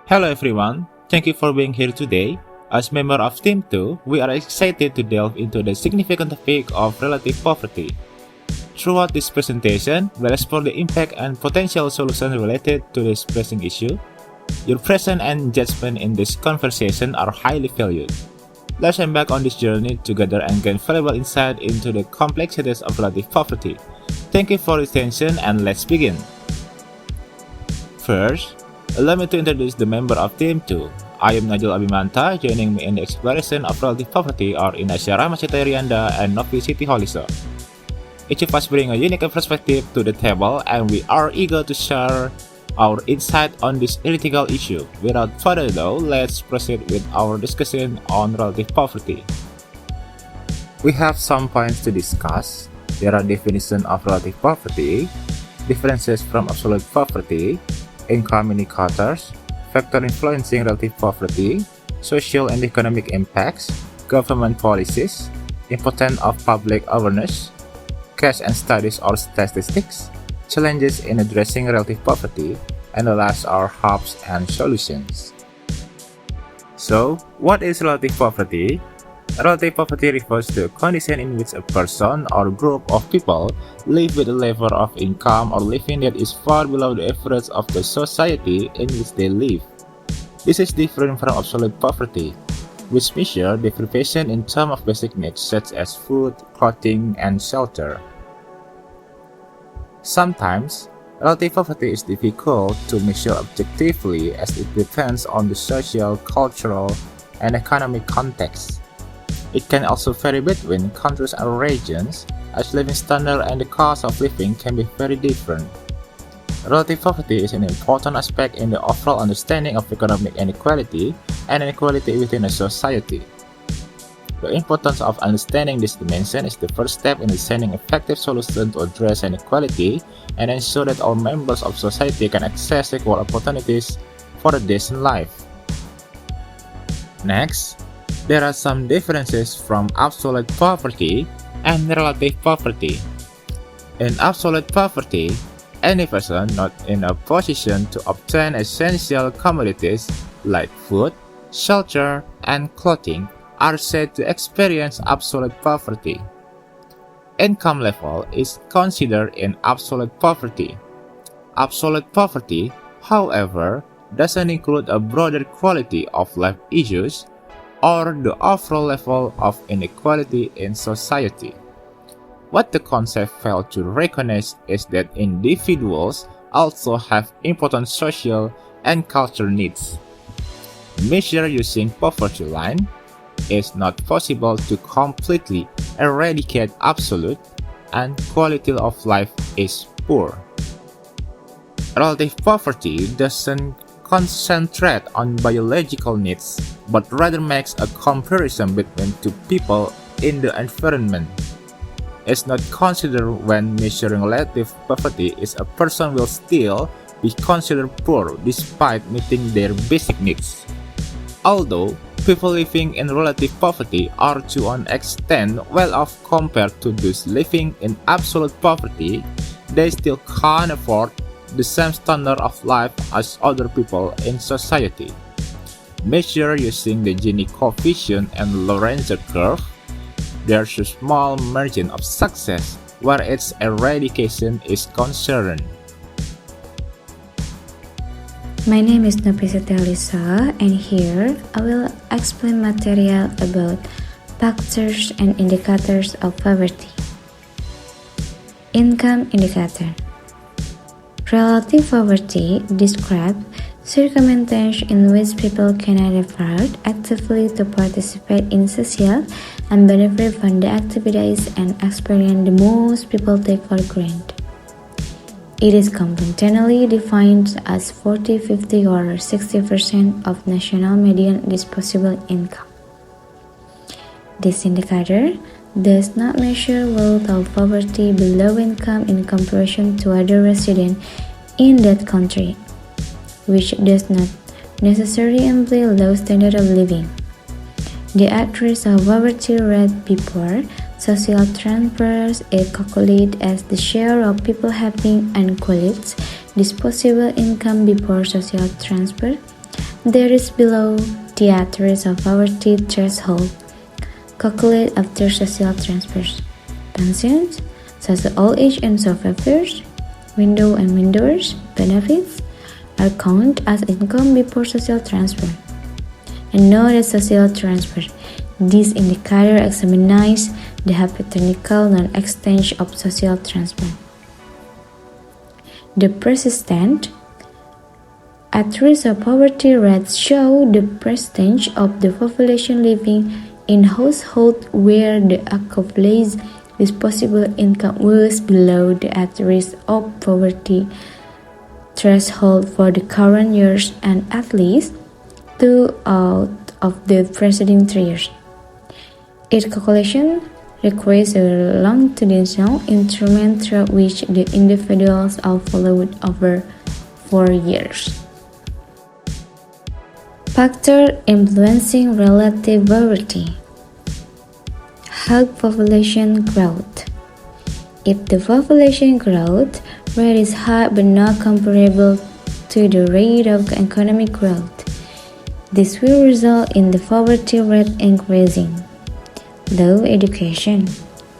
Hello everyone, thank you for being here today. As member of Team 2, we are excited to delve into the significant topic of relative poverty. Throughout this presentation, we'll explore the impact and potential solutions related to this pressing issue. Your presence and judgment in this conversation are highly valued. Let's embark on this journey together and gain valuable insight into the complexities of relative poverty. Thank you for your attention and let's begin. First, allow me to introduce the member of Team 2. I am Najul Abimanta. Joining me in the exploration of relative poverty are Inasya Ramasita Rianda and Novi Siti Holiso. Each of us bring a unique perspective to the table and we are eager to share our insight on this critical issue. Without further ado, let's proceed with our discussion on relative poverty. We have some points to discuss. There are definitions of relative poverty, differences from absolute poverty, income indicators, factors influencing relative poverty, social and economic impacts, government policies, importance of public awareness, case and studies or statistics, challenges in addressing relative poverty, and the last are hopes and solutions. So, what is relative poverty? Relative poverty refers to a condition in which a person or group of people live with a level of income or living that is far below the average of the society in which they live. This is different from absolute poverty, which measures deprivation in terms of basic needs such as food, clothing, and shelter. Sometimes, relative poverty is difficult to measure objectively as it depends on the social, cultural, and economic context. It can also vary between countries and regions, as living standard and the cost of living can be very different. Relative poverty is an important aspect in the overall understanding of economic inequality and inequality within a society. The importance of understanding this dimension is the first step in designing effective solutions to address inequality and ensure that all members of society can access equal opportunities for a decent life. Next, there are some differences from absolute poverty and relative poverty. In absolute poverty, any person not in a position to obtain essential commodities like food, shelter, and clothing are said to experience absolute poverty. Income level is considered in absolute poverty. Absolute poverty, however, doesn't include a broader quality of life issues or the overall level of inequality in society. What the concept failed to recognize is that individuals also have important social and cultural needs. Measure using poverty line is not possible to completely eradicate absolute and quality of life is poor. Relative poverty doesn't concentrate on biological needs, but rather makes a comparison between two people in the environment. It's not considered when measuring relative poverty is a person will still be considered poor despite meeting their basic needs. Although people living in relative poverty are to an extent well off compared to those living in absolute poverty, they still can't afford the same standard of life as other people in society. Measure using the Gini coefficient and Lorenzo curve, there's a small margin of success where its eradication is concerned. My name is Novi Siti Holiso, and here I will explain material about factors and indicators of poverty. Income indicator. Relative poverty describes circumstances in which people cannot afford actively to participate in social and benefit from the activities and experience the most people take for granted. It is conventionally defined as 40, 50, or 60% of national median disposable income. This indicator does not measure wealth or poverty below income in comparison to other residents in that country, which does not necessarily imply low standard of living. The address of poverty rate before social transfers is calculated as the share of people having unequaled disposable income before social transfer There is below the address of poverty threshold, calculated after social transfers, pensions, social old age and survivors, window and widowers benefits are counted as income before social transfer, and not as social transfer. This indicator examines the hypothetical non-extent of social transfer. The persistent at-risk of poverty rates show the percentage of the population living in households where the accumulated disposable income was below the at-risk of poverty threshold for the current years and at least 2 out of the preceding 3 years. Its calculation requires a longitudinal instrument through which the individuals are followed over 4 years. Factor influencing relative poverty. High population growth. If the population growth rate is high but not comparable to the rate of economic growth, this will result in the poverty rate increasing. Low education.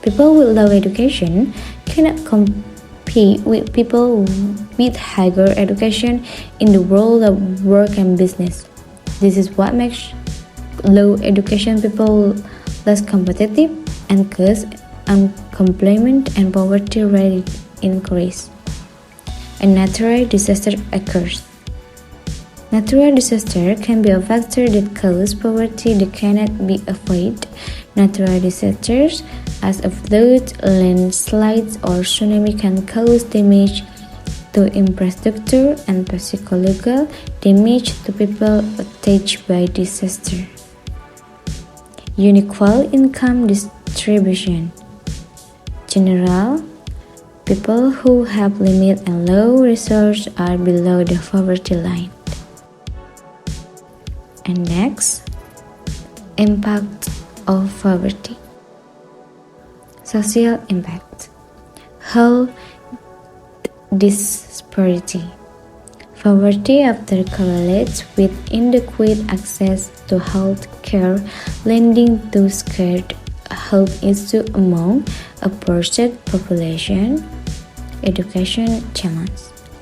People with low education cannot compete with people with higher education in the world of work and business. This is what makes low education people less competitive and cause unemployment and poverty rate increase. A natural disaster occurs. Natural disaster can be a factor that causes poverty that cannot be avoided. Natural disasters as a flood, landslides, or tsunami can cause damage to infrastructure and psychological damage to people affected by disaster. Unequal income distribution. General, people who have limited and low resources are below the poverty line. And next, impact of poverty. Social impact. Health disparity. Poverty often correlates with inadequate access to health care, leading to scarce health issues among a portion population. Education challenge.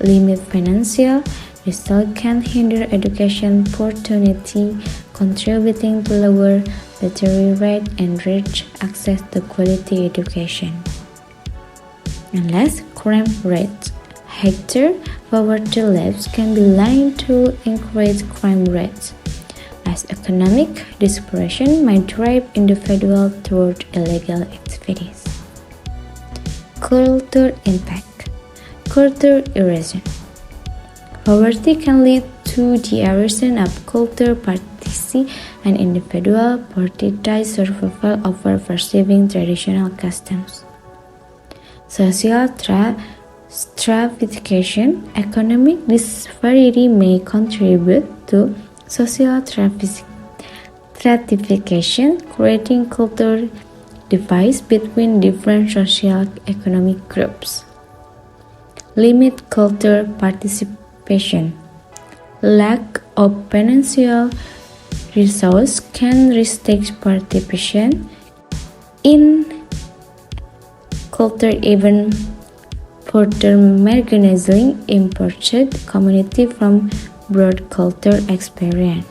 Limit financial resources can hinder education opportunity, contributing to lower literacy rate and reduced access to quality education. And last, crime rate. Higher poverty levels can be linked to increased crime rates, as economic desperation might drive individuals toward illegal activities. Cultural impact. Cultural erosion. Poverty can lead to the erosion of cultural practices and individuals prioritize survival over preserving traditional customs. Social stratification. Economic disparity may contribute to social stratification, creating cultural divides between different socio-economic groups. Limit cultural participation. Lack of financial resources can restrict participation in culture, even further marginalizing imported community from broad cultural experience.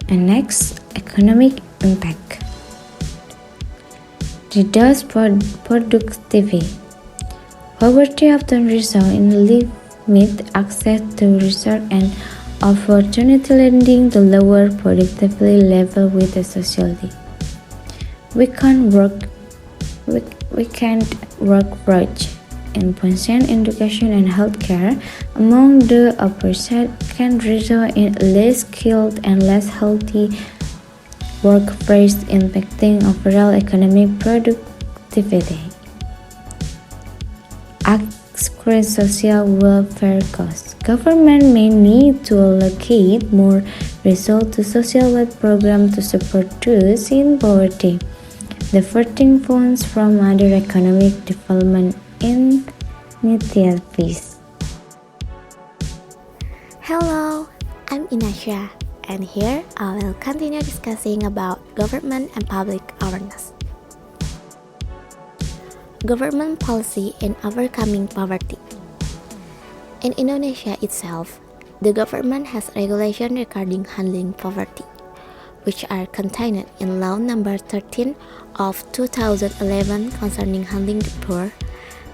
And next, economic impact. Reduced productivity. Poverty often results in limited access to resources and opportunity, leading to lower productivity level with the society. We can't work wage in pension, education, and healthcare among the oppressed can result in less skilled and less healthy workforce, impacting overall economic productivity. Increased social welfare costs. Government may need to allocate more resources to social welfare programs to support those in poverty, diverting funds from other economic development initiatives. Hello, I'm Inasha, and here I will continue discussing about government and public awareness. Government policy in overcoming poverty. In Indonesia itself, the government has regulations regarding handling poverty, which are contained in Law Number 13 of 2011 concerning handling the poor,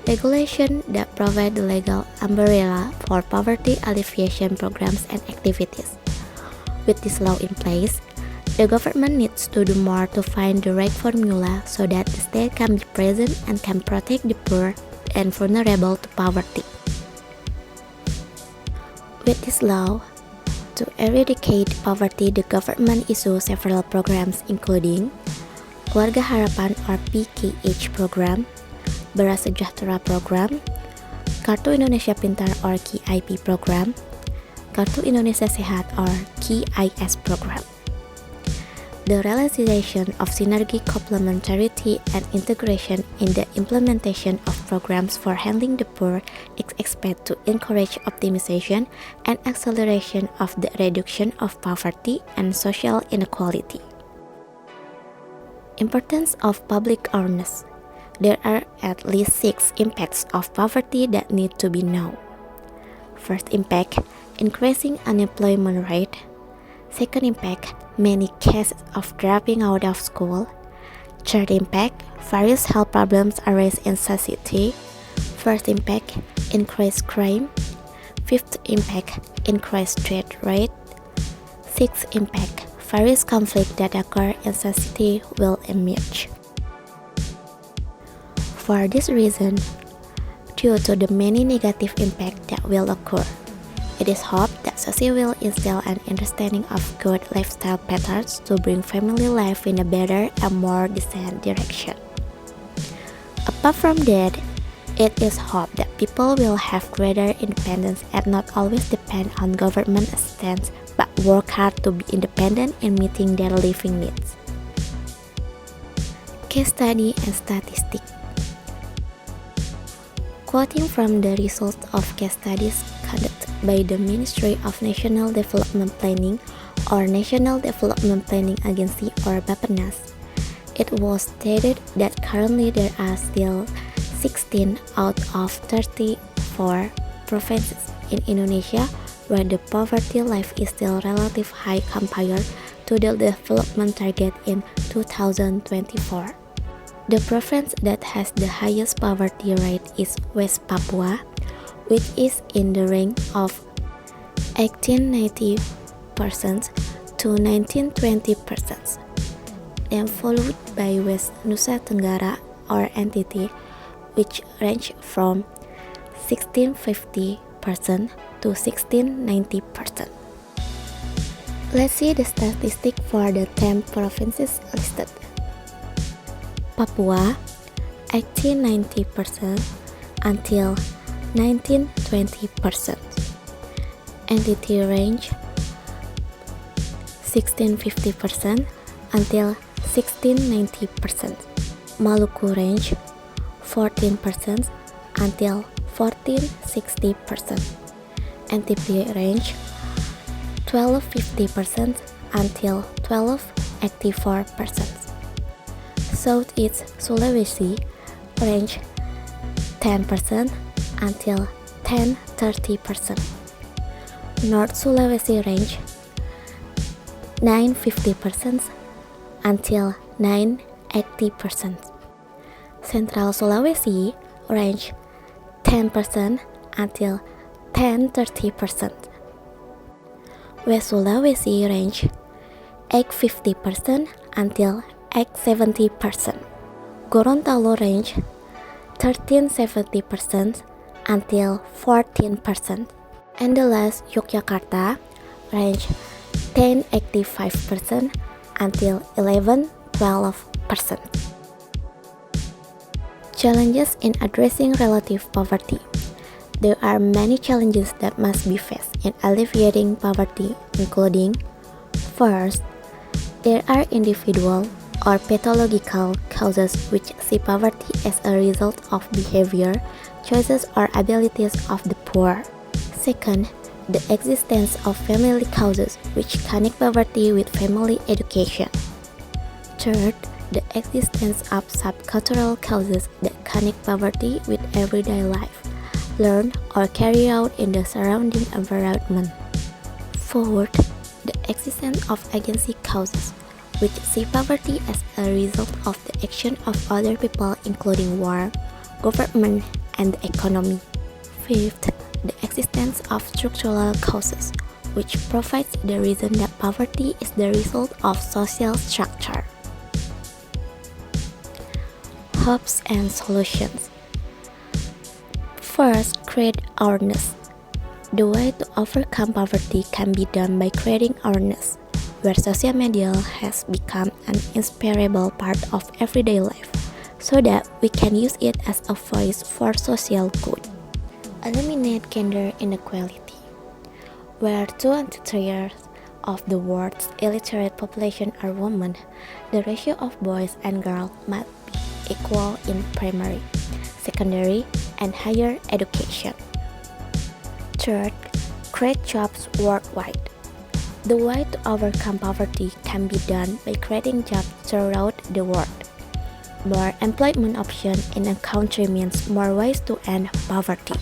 regulation that provide the legal umbrella for poverty alleviation programs and activities. With this law in place, the government needs to do more to find the right formula so that the state can be present and can protect the poor and vulnerable to poverty. With this law, to eradicate poverty, the government issues several programs including Keluarga Harapan or PKH program, Beras Sejahtera program, Kartu Indonesia Pintar or KIP program, Kartu Indonesia Sehat or KIS program. The realization of synergy, complementarity, and integration in the implementation of programs for handling the poor is expected to encourage optimization and acceleration of the reduction of poverty and social inequality. Importance of public awareness. There are at least 6 impacts of poverty that need to be known. First impact, increasing unemployment rate. Second impact, many cases of dropping out of school. Third impact, various health problems arise in society. Fourth impact, increased crime. Fifth impact, increased death rate. Sixth impact, various conflicts that occur in society will emerge. For this reason, due to the many negative impacts that will occur, it is hoped that society will instill an understanding of good lifestyle patterns to bring family life in a better and more decent direction. Apart from that, it is hoped that people will have greater independence and not always depend on government assistance, but work hard to be independent in meeting their living needs. Case study and statistics. Quoting from the results of case studies conducted by the Ministry of National Development Planning or National Development Planning Agency or Bappenas, it was stated that currently there are still 16 out of 34 provinces in Indonesia where the poverty level is still relatively high compared to the development target in 2024. The province that has the highest poverty rate is West Papua, which is in the range of 1890% to 1920%, then followed by West Nusa Tenggara or NTT, which range from 1650% to 1690%. Let's see the statistic for the 10 provinces listed. Papua, 1890% until 1920%. NTT range, 1650% until 1690%. Maluku range, 14% until 1460%. NTP range, 1250% until 1284%. Southeast Sulawesi range 10% until 1030%. North Sulawesi range 950% until 980%. Central Sulawesi range 10% until 1030%. West Sulawesi range 850% until 870%. Gorontalo range 1370% until 14%. And the last, Yogyakarta range 1085% until 1112%. Challenges in addressing relative poverty. There are many challenges that must be faced in alleviating poverty, including: first, there are individual or pathological causes which see poverty as a result of behavior, choices, or abilities of the poor. Second, the existence of family causes which connect poverty with family education. Third, the existence of subcultural causes that connect poverty with everyday life, learned or carried out in the surrounding environment. Fourth, the existence of agency causes, which see poverty as a result of the action of other people including war, government, and the economy. Fifth, the existence of structural causes, which provides the reason that poverty is the result of social structure. Hopes and solutions. First, create awareness. The way to overcome poverty can be done by creating awareness, where social media has become an inseparable part of everyday life, so that we can use it as a voice for social good. Eliminate gender inequality, where 2/3 of the world's illiterate population are women. The ratio of boys and girls must be equal in primary, secondary, and higher education. Third, create jobs worldwide. The way to overcome poverty can be done by creating jobs throughout the world. More employment options in a country means more ways to end poverty.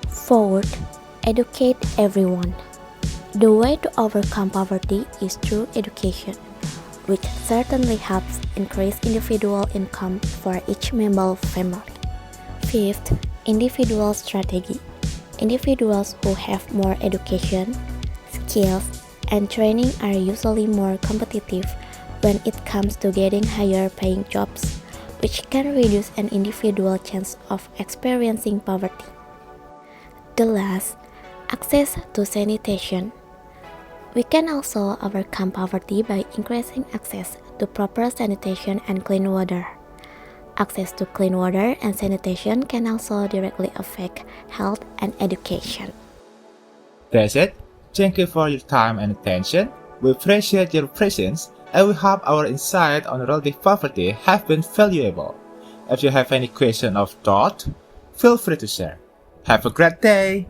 Fourth, educate everyone. The way to overcome poverty is through education, which certainly helps increase individual income for each member family. Fifth, individual strategy. Individuals who have more education, skills, and training are usually more competitive when it comes to getting higher paying jobs, which can reduce an individual's chance of experiencing poverty. The last, access to sanitation. We can also overcome poverty by increasing access to proper sanitation and clean water. Access to clean water and sanitation can also directly affect health and education. That's it. Thank you for your time and attention. We appreciate your presence and we hope our insight on relative poverty have been valuable. If you have any question or thought, feel free to share. Have a great day!